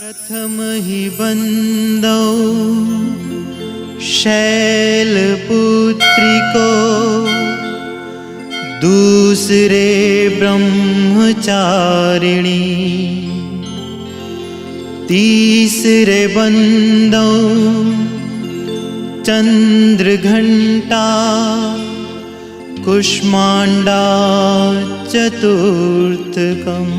प्रथम ही बंदौ शैलपुत्री को, दूसरे ब्रह्मचारिणी, तीसरे बंदौ चंद्रघंटा, कुष्मांडा चतुर्थकम,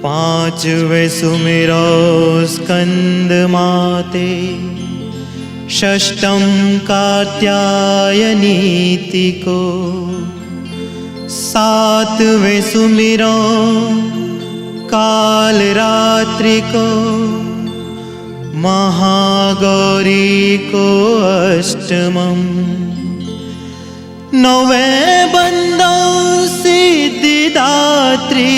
पांचवे सुमिरो स्कंद माते, षष्ठम कात्यायनीति को, सातवें सुमिरो काल रात्रि को, महागौरी को अष्टमम, नौवे बंदौ सिद्धिदात्री,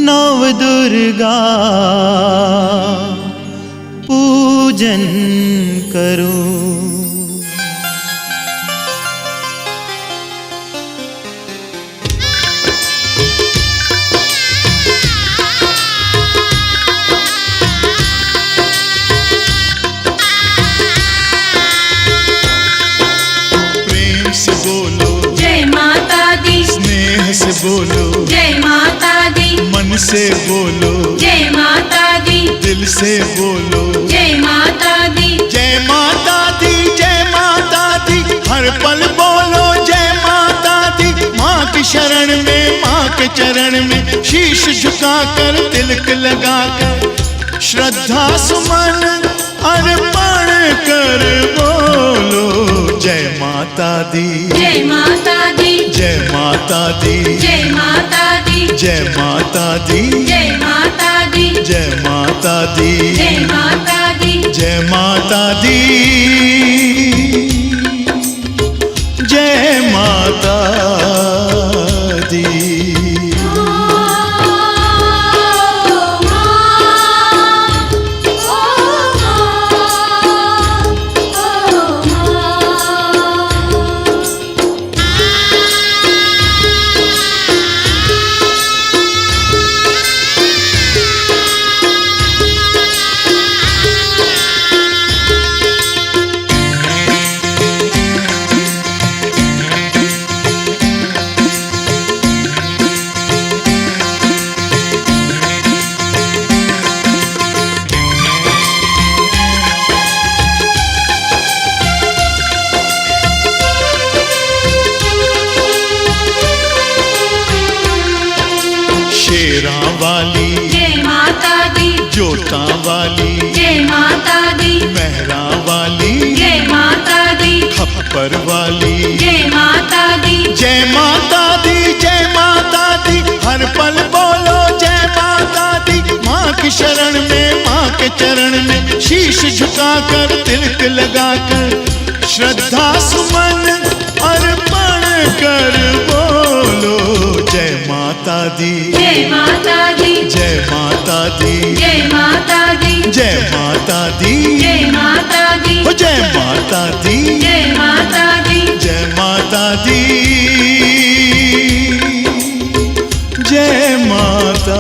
नव दुर्गा पूजन करो। प्रेम से बोलो जय माता दी, स्नेह से बोलो जय माता दी, मन से बोलो जय माता दी, दिल से बोलो जय माता दी, जय माता दी, जय माता दी, हर पल बोलो जय माता दी। माँ की शरण में, माँ के चरण में शीश झुकाकर तिलक लगाकर श्रद्धा सुमन अर्पण कर बोलो जय माता दी, जय माता दी, जय माता दी, जय माता दी, जय माता दी, जय माता दी, जय माता दी, जय माता दी, जय माता दी, जय माता दी। शेरा वाली जय माता दी, जोता वाली जय माता दी, मेहरा वाली जय माता दी, खप्पर वाली जय माता दी, जय माता दी, जय माता दी, हर पल बोलो जय माता दी। माँ की शरण में, माँ के चरण में शीश झुकाकर तिलक लगाकर श्रद्धा सुमन अर्पण कर बोलो जय माता दी, जय माता दी, जय माता दी, जय माता दी, जय माता दी, जय माता दी, ओ जय माता दी, जय माता दी, जय माता दी, जय माता दी।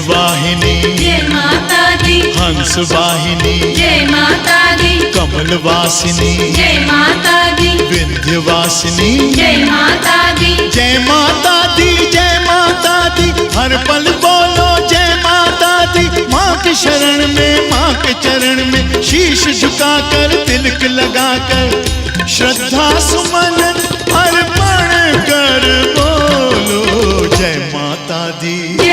वाहिनी जय माता दी, हंस वाहिनी जय माता दी, कमल वासिनी जय माता दी, विंध्यवासिनी जय माता दी, जय माता दी, जय माता दी, हर पल बोलो जय माता दी। माँ की शरण में, माँ के चरण में शीश झुकाकर तिलक लगाकर श्रद्धा सुमन अर्पण